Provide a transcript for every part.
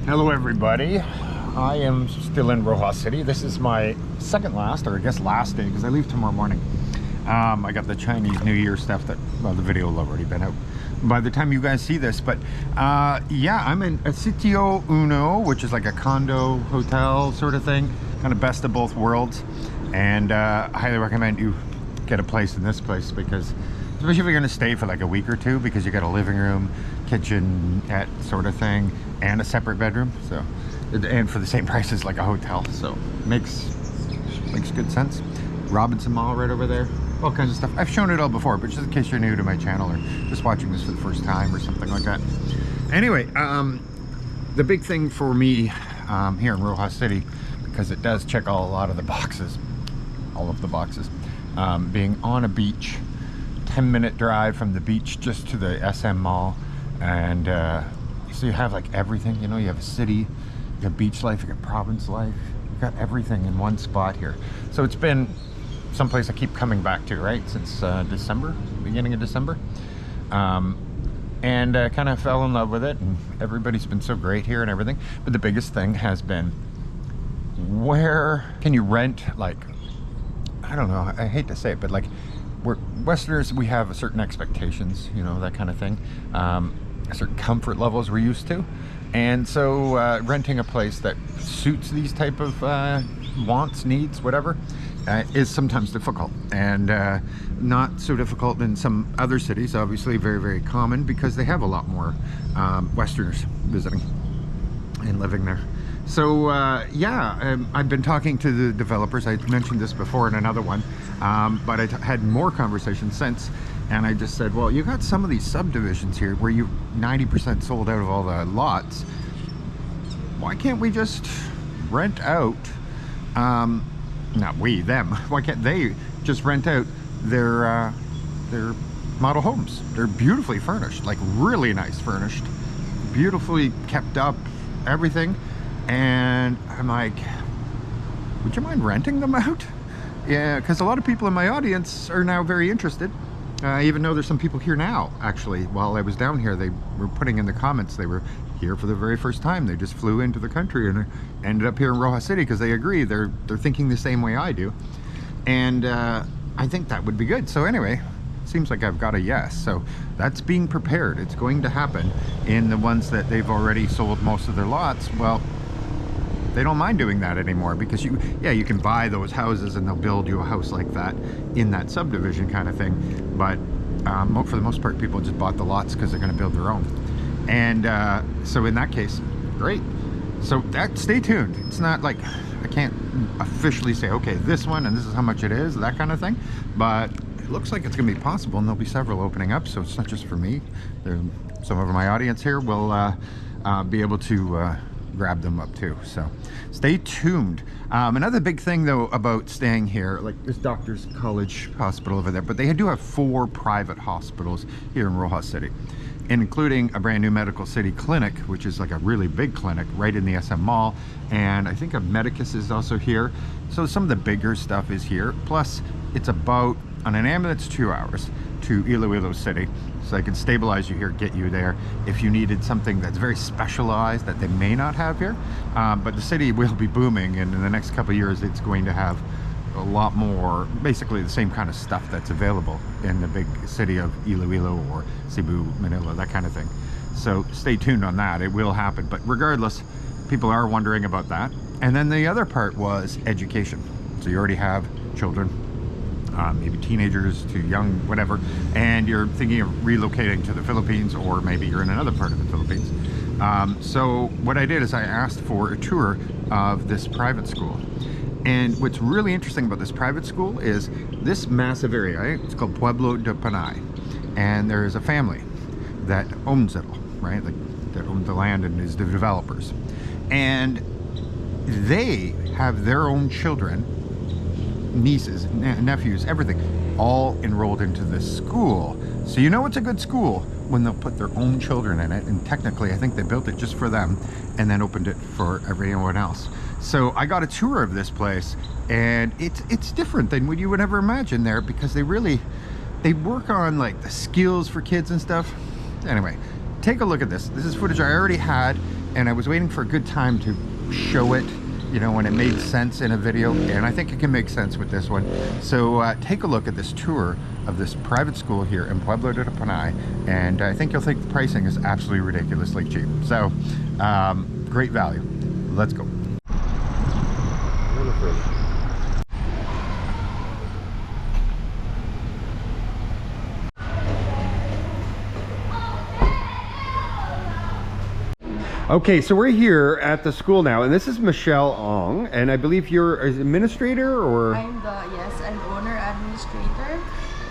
Hello everybody, I am still in Roxas City. This is my second last, or I guess last day, because I leave tomorrow morning. I got the Chinese New Year stuff that, well, the video will have already been out by the time you guys see this, but yeah, I'm in a Sitio Uno, which is like a condo hotel sort of thing, kind of best of both worlds. And I highly recommend you get a place in this place, because especially if you're going to stay for like a week or two, because you got a living room, kitchen, that sort of thing, and a separate bedroom, so, and for the same price as like a hotel, so makes good sense. Robinson Mall right over there, all kinds of stuff. I've shown it all before, but just in case you're new to my channel or just watching this for the first time or something like that. Anyway, the big thing for me here in Roxas City, because it does check a lot of the boxes, being on a beach, 10-minute drive from the beach just to the SM Mall, and so you have like everything, you know, you have a city, you got beach life, you got province life, you got everything in one spot here. So it's been someplace I keep coming back to, right, since December, beginning of December, and kind of fell in love with it, and everybody's been so great here and everything. But the biggest thing has been, where can you rent, like, I don't know, I hate to say it, but like, we're Westerners, we have certain expectations, you know, that kind of thing, certain comfort levels we're used to, and so renting a place that suits these type of wants, needs, whatever, is sometimes difficult, and not so difficult in some other cities. Obviously very, very common, because they have a lot more Westerners visiting and living there. So yeah, I've been talking to the developers. I mentioned this before in another one, but I had more conversations since, and I just said, well, you got some of these subdivisions here where you 90% sold out of all the lots. Why can't we just rent out, not we, them, why can't they just rent out their model homes? They're beautifully furnished, like really nice furnished, beautifully kept up, everything. And I'm like, would you mind renting them out? Yeah, because a lot of people in my audience are now very interested. I even know there's some people here now, actually. While I was down here, they were putting in the comments they were here for the very first time. They just flew into the country and ended up here in Roxas City because they agree. They're thinking the same way I do. And I think that would be good. So anyway, seems like I've got a yes. So that's being prepared. It's going to happen in the ones that they've already sold most of their lots. Well, they don't mind doing that anymore, because you can buy those houses and they'll build you a house like that in that subdivision kind of thing. But for the most part, people just bought the lots because they're going to build their own. And so in that case, great. So stay tuned. It's not like I can't officially say, okay, this one and this is how much it is, that kind of thing. But it looks like it's going to be possible, and there'll be several opening up. So it's not just for me. Some of my audience here will be able to grab them up too, so stay tuned. Another big thing though about staying here, like this Doctors College Hospital over there, but they do have 4 private hospitals here in Roxas City, including a brand new Medical City clinic, which is like a really big clinic right in the SM Mall, and I think a Medicus is also here. So some of the bigger stuff is here, plus it's about, on an ambulance, 2 hours to Iloilo City. So I can stabilize you here, get you there if you needed something that's very specialized that they may not have here. But the city will be booming, and in the next couple of years it's going to have a lot more, basically the same kind of stuff that's available in the big city of Iloilo or Cebu, Manila, that kind of thing. So stay tuned on that, it will happen. But regardless, people are wondering about that. And then the other part was education. So you already have children, maybe teenagers to young, whatever, and you're thinking of relocating to the Philippines, or maybe you're in another part of the Philippines. So what I did is I asked for a tour of this private school. And what's really interesting about this private school is this massive area, right? It's called Pueblo de Panay. And there is a family that owns it all, right? Like, that owns the land and is the developers. And they have their own children, nieces, nephews, everything, all enrolled into this school. So you know it's a good school when they'll put their own children in it, and technically I think they built it just for them and then opened it for everyone else. So I got a tour of this place, and it's different than what you would ever imagine there, because they work on like the skills for kids and stuff. Anyway, take a look at this. This is footage I already had and I was waiting for a good time to show it, you know, when it made sense in a video, and I think it can make sense with this one. So take a look at this tour of this private school here in Pueblo de Panay, and I think you'll think the pricing is absolutely ridiculously cheap. So great value. Let's go. A little further. Okay, so we're here at the school now, and this is Michelle Ong, and I believe you're an administrator, or? I'm an owner administrator.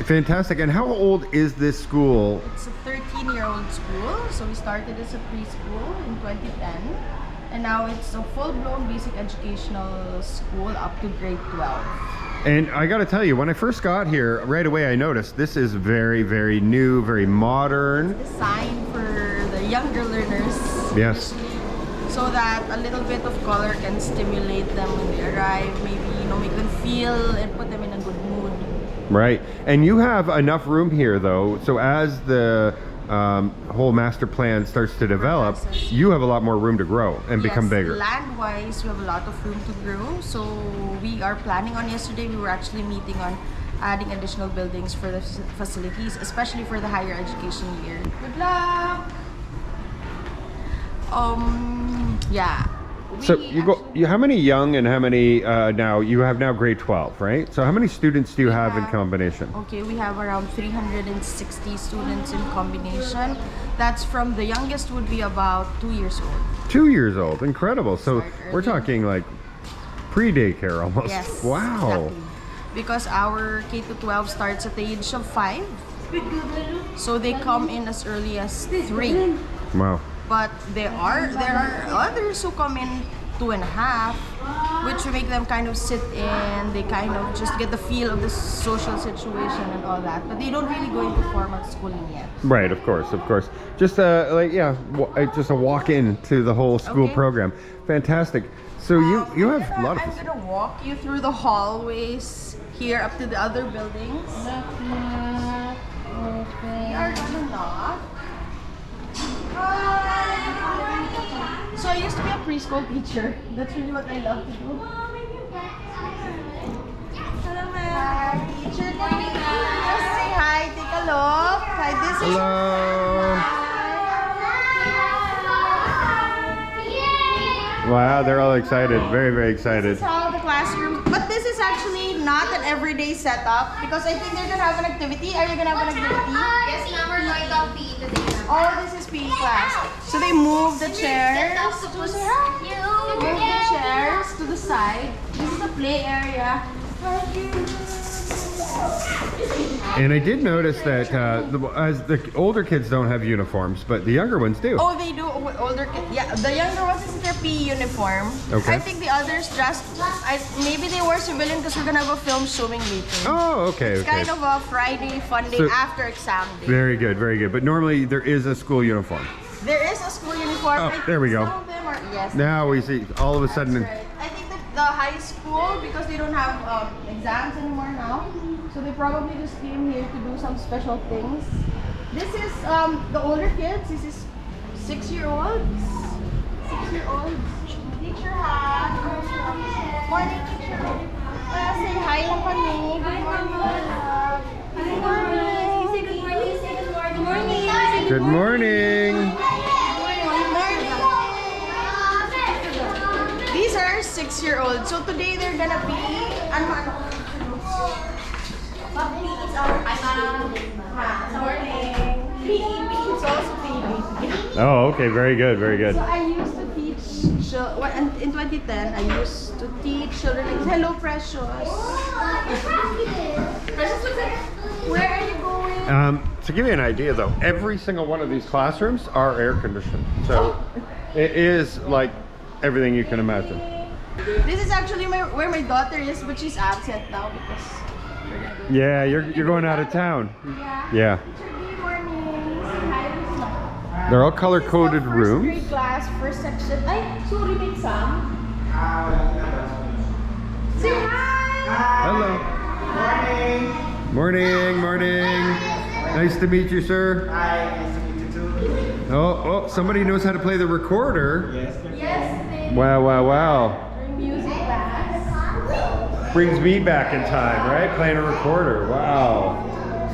Fantastic. And how old is this school? It's a 13-year-old school, so we started as a preschool in 2010, and now it's a full-blown basic educational school up to grade 12. And I gotta tell you, when I first got here, right away I noticed this is very, very new, very modern. It's designed for the younger learners. Yes. So that a little bit of color can stimulate them when they arrive, maybe, you know, make them feel and put them in a good mood. Right. And you have enough room here though, so as the whole master plan starts to develop, you have a lot more room to grow and become bigger. Land-wise, we have a lot of room to grow. So we are planning on, yesterday we were actually meeting on adding additional buildings for the facilities, especially for the higher education year. Good luck! Yeah. So how many young and how many now? You have now grade 12, right? So how many students do you have in combination? Okay, we have around 360 students in combination. That's from the youngest would be about 2 years old. 2 years old, incredible. So we're talking like pre-daycare almost. Yes. Wow. Exactly. Because our K-12 starts at the age of 5. So they come in as early as 3. Wow. But there are others who come in 2.5, which will make them kind of sit in, they kind of just get the feel of the social situation and all that, but they don't really go into formal schooling yet. Right, of course. Just just a walk-in to the whole school program. Fantastic. So you have a lot of. I'm gonna walk you through the hallways here up to the other buildings. We are gonna knock. So I used to be a preschool teacher. That's really what I love to do. Hello, ma'am. Hi, teacher. Good morning. Just say hi. Take a look. Hi, this is. Hello. Wow, they're all excited. Very, very excited. This is how the classroom. But this is actually not an everyday setup because I think they're gonna have an activity. Are you gonna have an activity? Yes, ma'am. We're going to have PE today. Oh, this is PE class. So they move the chairs. Move the chairs to the side. This is the play area. And I did notice that as the older kids don't have uniforms, but the younger ones do. Oh, they do. Older kids. Yeah, the younger ones is in their PE uniform. Okay. I think the others just, maybe they were civilian because we're gonna have a film showing later. Oh, okay. It's kind of a Friday fun day after exam day. Very good, very good. But normally there is a school uniform. There is a school uniform. Oh, there we go. Some of them are, yes. Now we see all of a sudden. Right. I think the high school, because they don't have exams anymore now, so they probably just came here to do some special things. This is the older kids. This is 6-year-olds. 6-year-olds. Teacher, hi. Morning, teacher. Say hi lang kami. Good morning. Good morning. These are 6-year-olds. So today they're gonna be It's also PE. Oh, okay. Very good, very good. So I used to teach in 2010. I used to teach children. Hello, Precious. Precious, where are you going? To give you an idea though, every single one of these classrooms are air conditioned. So it is like everything you can imagine. This is actually where my daughter is, but she's absent now because Yeah, you're going out of town. Yeah. Good morning. Hi. They're all color-coded rooms. First grade class, first section. Ay, sorry, may exam. Say hi. Hello. Morning. Morning. Nice to meet you, sir. Hi, nice to meet you too. Oh, somebody knows how to play the recorder. Yes, Wow, wow, wow. music class. Brings me back in time, right? Playing a recorder. Wow.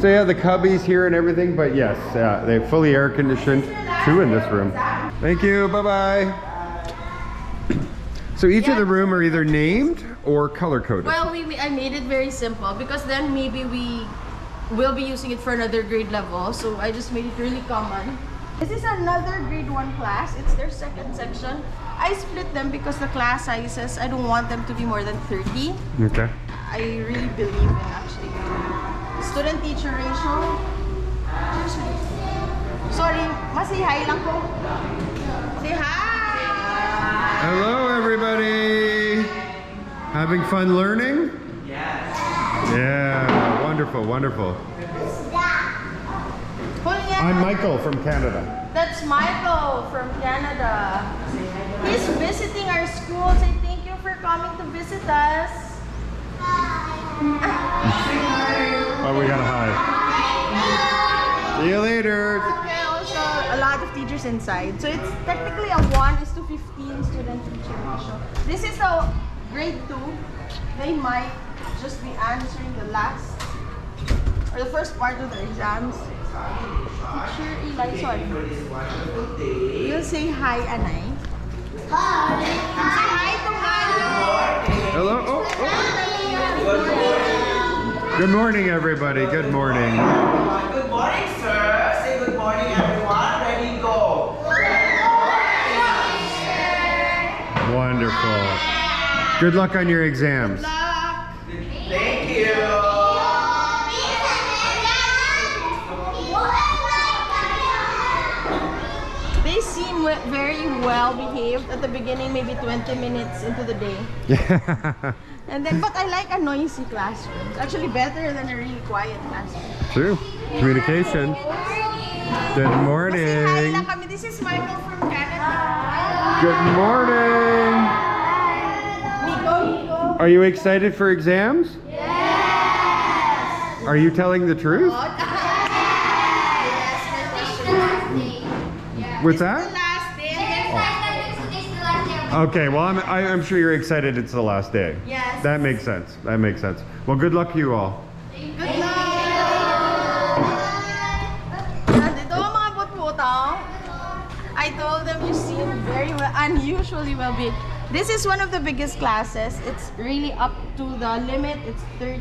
So yeah, the cubbies here and everything, but yes, they have fully air conditioned. 2 in this room. Thank you. Bye-bye. So each of the room are either named or color coded. Well, I made it very simple because then maybe we will be using it for another grade level. So I just made it really common. This is another grade 1 class. It's their second section. I split them because the class sizes, I don't want them to be more than 30. Okay. I really believe in actually student-teacher ratio. Sorry, masay hi lang po. Say hi! Hello, everybody. Having fun learning? Yes. Yeah, wonderful, wonderful. I'm Michael from Canada. That's Michael from Canada. He's visiting our school. Say thank you for coming to visit us. Oh, we got a hi. See you later. Okay, also a lot of teachers inside. So it's technically a 1:15 student-teacher ratio. This is a grade 2. They might just be answering the last or the first part of their exams. Teacher Eli, sorry. You'll say hi, Anay. Hi. Say hi to Milo. Hello. Oh. Good morning, everybody. Good morning. Good morning, sir. Say good morning, everyone. Ready, go. Wonderful. Good luck on your exams. Thank you. They seem very well behaved at the beginning, maybe 20 minutes into the day. Yeah. And then, but I like a noisy classroom. It's actually better than a really quiet classroom. True. Communication. Good Kasi hi morning. lang kami. This is Michael from Canada. Good morning. Nico. Are you excited for exams? Yes. Are you telling the truth? What's that? Last day. Okay, well, I'm sure you're excited it's the last day. Yes. That makes sense. That makes sense. Well, good luck to you all. Good luck! Ito mga putputong. I told them you seem very well, unusually well behaved. This is one of the biggest classes. It's really up to the limit. It's 30.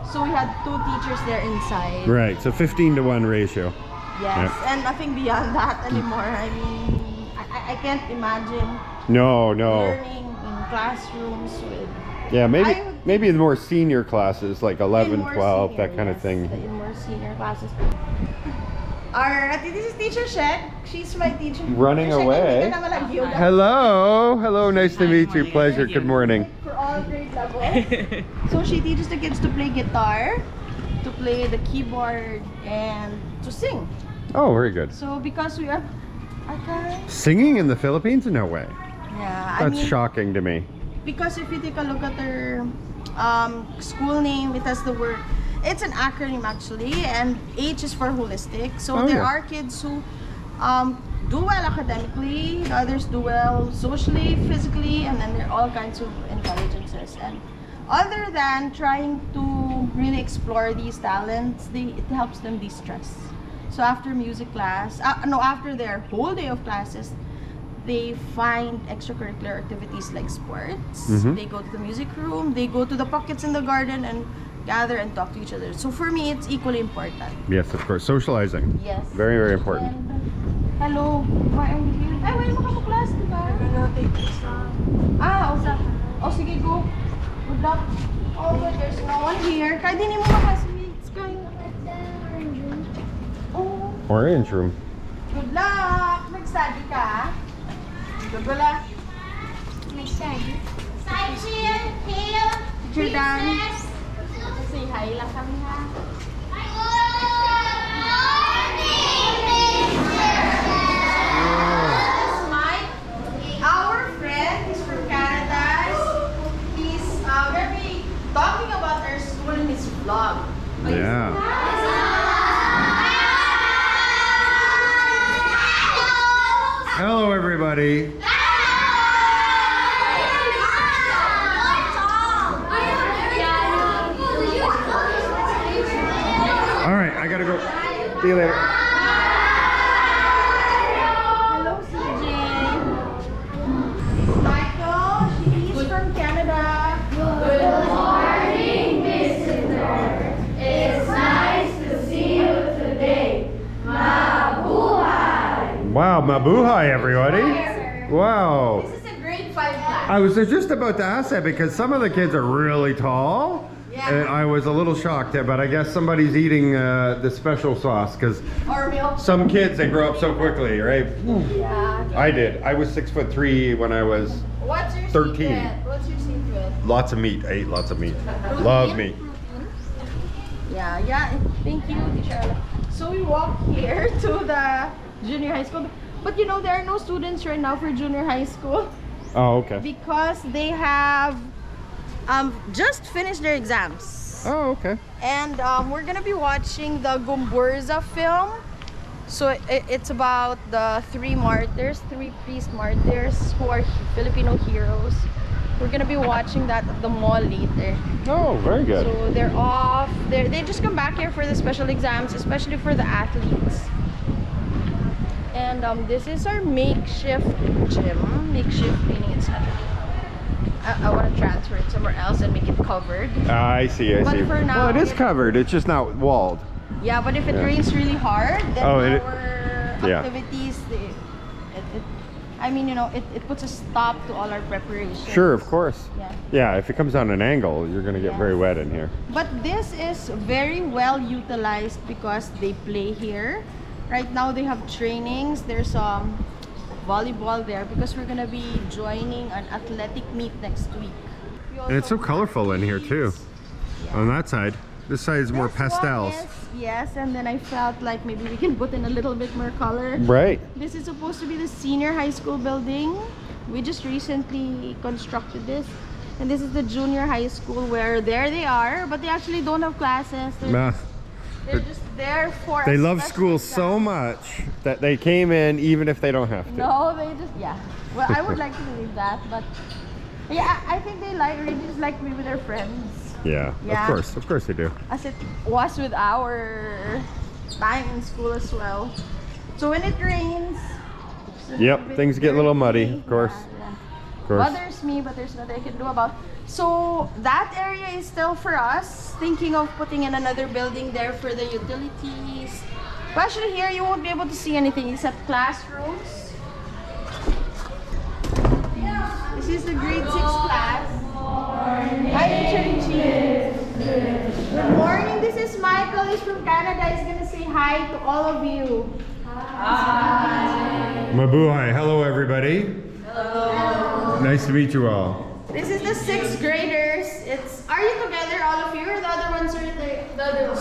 So we had 2 teachers there inside. Right, so 15-to-1 ratio. Yes, Yep. and nothing beyond that anymore. I mean, I can't imagine No. learning in classrooms with Yeah, I would maybe the more senior classes, like 11, in more 12, senior, that kind of yes, thing. in more senior classes. This is Teacher Shed. She's my teacher. Running Teacher Shed, away. hindi ka naman nag-yoga. Hello, nice to meet you. Pleasure. Good morning. For all grade levels. So she teaches the kids to play guitar, to play the keyboard, and to sing. Oh, very good. So because we are, okay. Singing in the Philippines? No way. Yeah, That's shocking to me. Because if you take a look at their school name, it has the word. It's an acronym actually, and H is for holistic. So there are kids who do well academically, the others do well socially, physically, and then there are all kinds of intelligences. And other than trying to really explore these talents, it helps them de-stress. So after music class, after their whole day of classes, they find extracurricular activities like sports. They go to the music room, they go to the pockets in the garden and gather and talk to each other. So for me, it's equally important. Yes, of course. Socializing. Yes. Very, very important. And, hello, why are you here? Ay, wala mo ka po class, di ba? Okay. Oh, sige, go. Good luck. Oh, but there's no one here. Kahit hindi mo makasweets. Oh. Orange room. Good luck! Nag-study ka? Good luck. Teacher Dan. Say hi lang kami ha. This is Mike. Our friend is from Canada. He's going to be talking about our school in his vlog. Yeah. Hello, everybody. All right, I gotta go. See you later. Hello, CJ. Michael, she's from Canada. Good morning, visitor. It's nice to see you today. Mabuhay! Wow, mabuhay, everybody. Wow. This is a grade 5 class. I was just about to ask that because some of the kids are really tall. Yeah. And I was a little shocked, but I guess somebody's eating the special sauce because Or milk. some kids, they grow up so quickly, right? Yeah. I did. I was 6'3" when I was What's your 13. secret? What's your secret? lots of meat. I ate lots of meat. Love meat. Yeah. Thank you, teacher. So we walk here to the junior high school. But you know, there are no students right now for junior high school Oh, okay. because they have just finished their exams. Oh, okay. And we're gonna be watching the Gumburza film. So it's about the three priest martyrs who are Filipino heroes. We're gonna be watching that at the mall later. Oh, very good. So they're off. They just come back here for the special exams, especially for the athletes. And this is our makeshift gym. Makeshift meaning it's not. I want to transfer it somewhere else and make it covered. I see. But for now, well, it is covered. It's just not walled. Yeah, but if it rains really hard, then Oh, our yeah. activities, I mean, you know, it puts a stop to all our preparations. Sure, of course. Yeah. Yeah, if it comes on an angle, you're going to get very wet in here. But this is very well utilized because they play here. Right now they have trainings. There's volleyball there because we're gonna be joining an athletic meet next week. And it's so colorful in here too. On that side. This side is more This one pastels. yes, and then I felt like maybe we can put in a little bit more color. Right. This is supposed to be the senior high school building. We just recently constructed this. And this is the junior high school where there they are, but they actually don't have classes. They're just there for They a love special school exam. so much that they came in even if they don't have to. No, they just, yeah. Well, I would like to believe that, but yeah, I think they really just like me with their friends. Yeah, Yeah. of course they do. As it was with our time in school as well. So when it rains, it's a little Yep, bit things get a little muddy, dirty. of course. Yeah. Of course. Bothers me, but there's nothing I can do about. So that area is still for us. Thinking of putting in another building there for the utilities. But actually here you won't be able to see anything except classrooms. This is the grade 6 class. Hi, Teacher. Good morning. This is Michael. He's from Canada. He's gonna say hi to all of you. Mabuhay. Hello, everybody. Hello. Nice to meet you all. This is the 6th graders. Are you together, all of you, or the other ones are the other ones?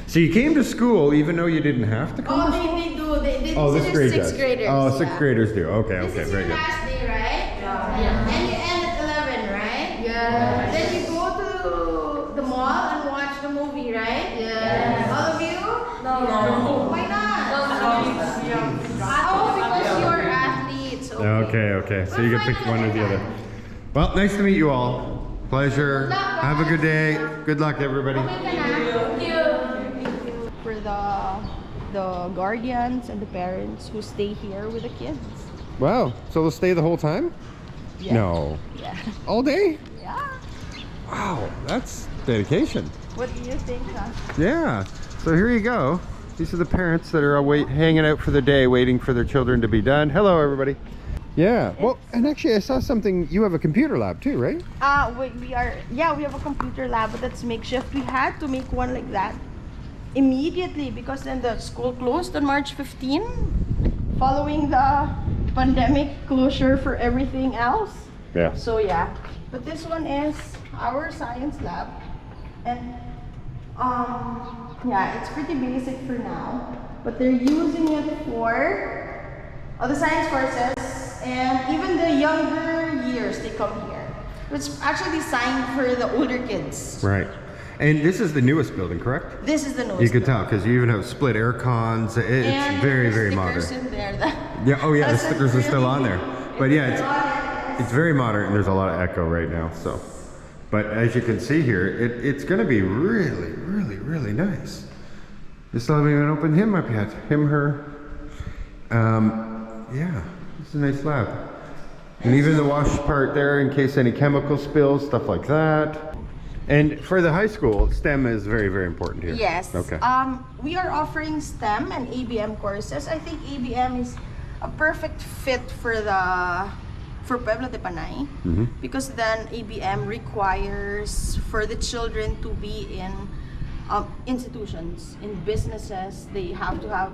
So you came to school even though you didn't have to come Oh, to school? they do. They Oh, this grade 6th does. graders. Oh, 6th yeah. graders do. Okay, This okay, is very your good. last day, right? Yeah. And you end at 11, right? Yeah. Then you go to the mall and watch the movie, right? Yeah. All of you? No. Why not? Oh, because you're athletes. Okay. So you can pick one or the other. Well, nice to meet you all. Pleasure. Have a good day. Good luck, everybody. For the guardians and the parents who stay here with the kids. Wow. So they'll stay the whole time? Yeah. No. Yeah. All day? Yeah. Wow, that's dedication. What do you think, huh? Yeah. So here you go. These are the parents that are hanging out for the day, waiting for their children to be done. Hello, everybody. Yeah. Well, and actually, I saw something. You have a computer lab too, right? We have a computer lab, but that's makeshift. We had to make one like that immediately because then the school closed on March 15 following the pandemic closure for everything else. Yeah. So yeah, but this one is our science lab, and yeah, it's pretty basic for now, but they're using it for the science courses, and even the younger years they come here. It's actually designed for the older kids. Right. And this is the newest building, correct? This is the newest. You can tell because you even have split air cons. It's and very, the very stickers modern. in there that Yeah. Oh yeah, the That's stickers are still really- on there. But yeah, it's very modern, and there's a lot of echo right now. So, but as you can see here, it's going to be really, really, really nice. You still haven't even opened him up yet. Him, her. Yeah, it's a nice lab. And even the wash part there in case any chemical spills, stuff like that. And for the high school, STEM is very, very important here. Yes. Okay. We are offering STEM and ABM courses. I think ABM is a perfect fit for Pueblo de Panay because then ABM requires for the children to be in institutions, in businesses. They have to have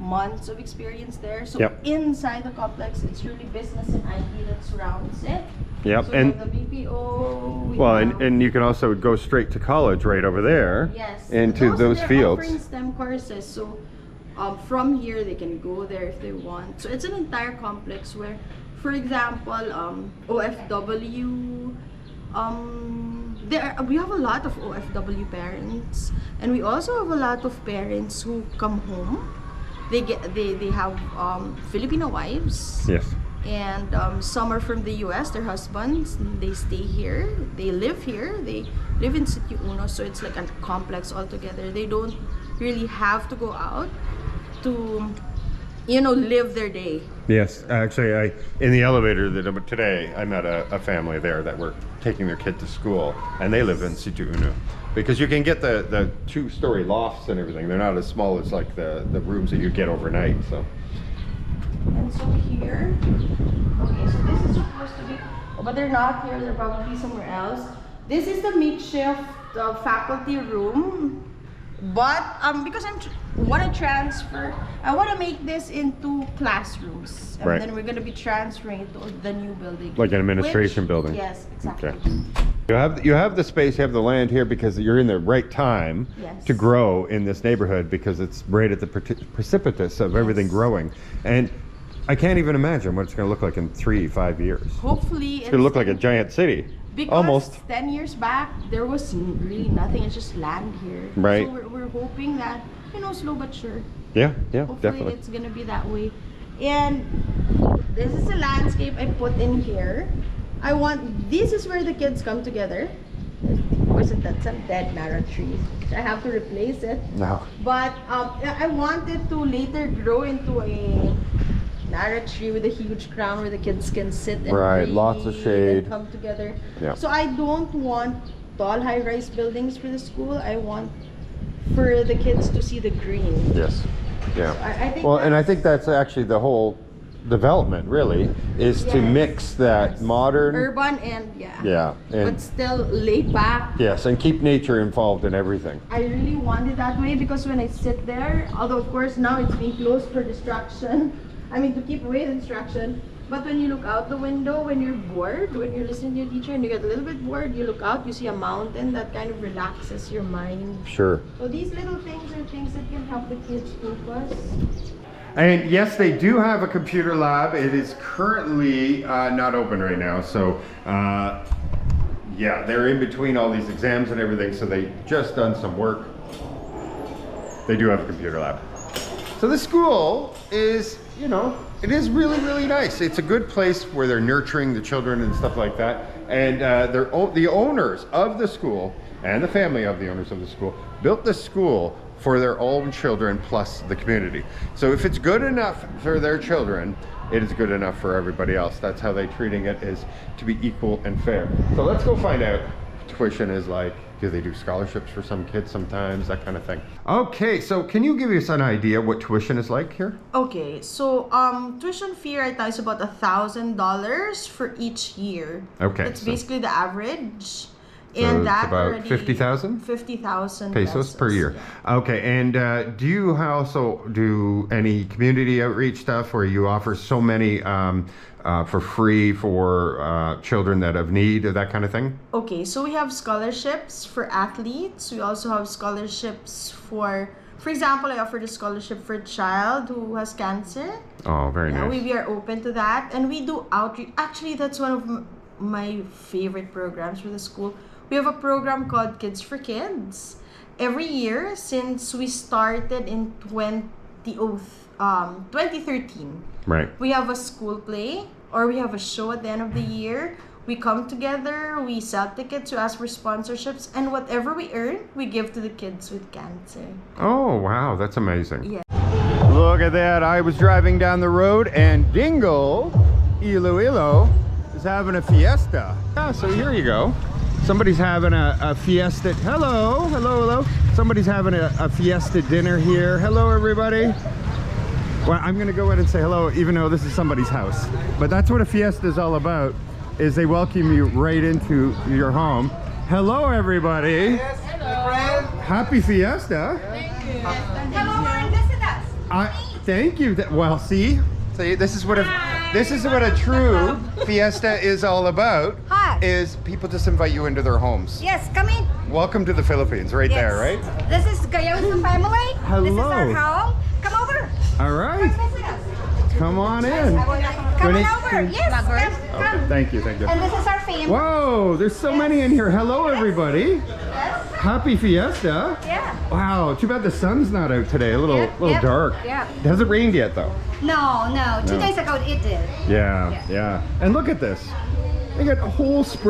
months of experience there. So Yep. inside the complex, it's really business and IT that surrounds it. Yep. So And the BPO. we well, have- and you can also go straight to college right over there. Yes. Into those they're fields. offering STEM courses, so from here they can go there if they want. So it's an entire complex where, for example, OFW. We have a lot of OFW parents, and we also have a lot of parents who come home. They have Filipino wives. Yes. And some are from the US, their husbands, they stay here, they live here, they live in City Uno, so it's like a complex altogether. They don't really have to go out to, live their day. Yes. Actually, in the elevator today, I met a family there that were taking their kid to school, and they live in Situ Uno. Because you can get the 2-story lofts and everything. They're not as small as like the rooms that you get overnight. So. And so here, okay, so this is supposed to be, but they're not here, they're probably somewhere else. This is the makeshift faculty room, but because want to transfer, I want to make this into classrooms, and Right. then we're going to be transferring it to the new building. Like an administration Which- building. Yes, exactly. Okay. You have the space, you have the land here because you're in the right time Yes. to grow in this neighborhood because it's right at the precipice of everything growing. And I can't even imagine what it's going to look like in 3-5 years. Hopefully It's going to look like a giant city. because Almost. 10 years back, there was really nothing, it's just land here. Right. So we're hoping that, slow but sure. Yeah, Hopefully definitely. it's gonna be that way. And this is a landscape I put in here. This is where the kids come together. Of course, that's some dead narrow trees. I have to replace it. No. But I wanted to later grow into a narrow tree with a huge crown where the kids can sit and Right, read lots of shade. and come together. Yeah. So I don't want tall high-rise buildings for the school. I want for the kids to see the green. Yes. Yeah. I think Well, and I that's- think that's actually the whole development really is to Yes. mix that modern. Urban and Yeah. And but still laid back. yes, and keep nature involved in everything. I really want it that way because when I sit there, although of course now it's being closed for distraction, to keep away the distraction, but when you look out the window, when you're bored, when you're listening to your teacher and you get a little bit bored, you look out, you see a mountain that kind of relaxes your mind. Sure. So these little things are things that can help the kids focus. And yes, they do have a computer lab. It is currently not open right now. So yeah, they're in between all these exams and everything. So they just done some work. They do have a computer lab. So the school is, it is really, really nice. It's a good place where they're nurturing the children and stuff like that. And the owners of the school and the family of the owners of the school built the school for their own children plus the community. So if it's good enough for their children, it is good enough for everybody else. That's how they're treating it, is to be equal and fair. So let's go find out what tuition is like. Do they do scholarships for some kids sometimes, that kind of thing? Okay, so can you give us an idea what tuition is like here? Okay, so tuition fee right now is about $1,000 for each year. Okay, It's so- basically the average. So And it's that about already 50,000? 50,000 Pesos per year. yeah. Okay, and do you also do any community outreach stuff where you offer so many for free for children that have need, that kind of thing? Okay, so we have scholarships for athletes. We also have scholarships for example, I offered a scholarship for a child who has cancer. Oh, very Yeah, nice. we are open to that, and we do outreach. Actually, that's one of my favorite programs for the school. we have a program called Kids for Kids. Every year since we started in 2013, Right. we have a school play or we have a show at the end of the year. We come together, we sell tickets, we ask for sponsorships, and whatever we earn, we give to the kids with cancer. Oh, wow, that's amazing. Yeah. Look at that. I was driving down the road and Dingle, Iloilo, is having a fiesta. Yeah, so here you go. Somebody's having a fiesta. Hello, hello, hello. Somebody's having a fiesta dinner here. Hello, everybody. Well, I'm gonna go in and say hello, even though this is somebody's house. But that's what a fiesta is all about, is they welcome you right into your home. Hello, everybody. Yes, hello. Happy fiesta. Come over and visit us. Thank you. Well, see, this is what a true fiesta is all about. Hi. Is people just invite you into their homes. Yes, come in. Welcome to the Philippines, right there, right? This is Gayo's family. Hello. This is our home. Come over. All right, Visit us. come on in. Come on over. Yes. Come. Okay, thank you, thank you. And this is our family. Whoa, there's so many in here. Hello, everybody. Yes. Happy fiesta. Yeah. Wow, too bad the sun's not out today. A little Yep. dark. Yeah. It hasn't rained yet, though. No. 2 No. days ago it did. Yeah. And look at this. They got a whole spread.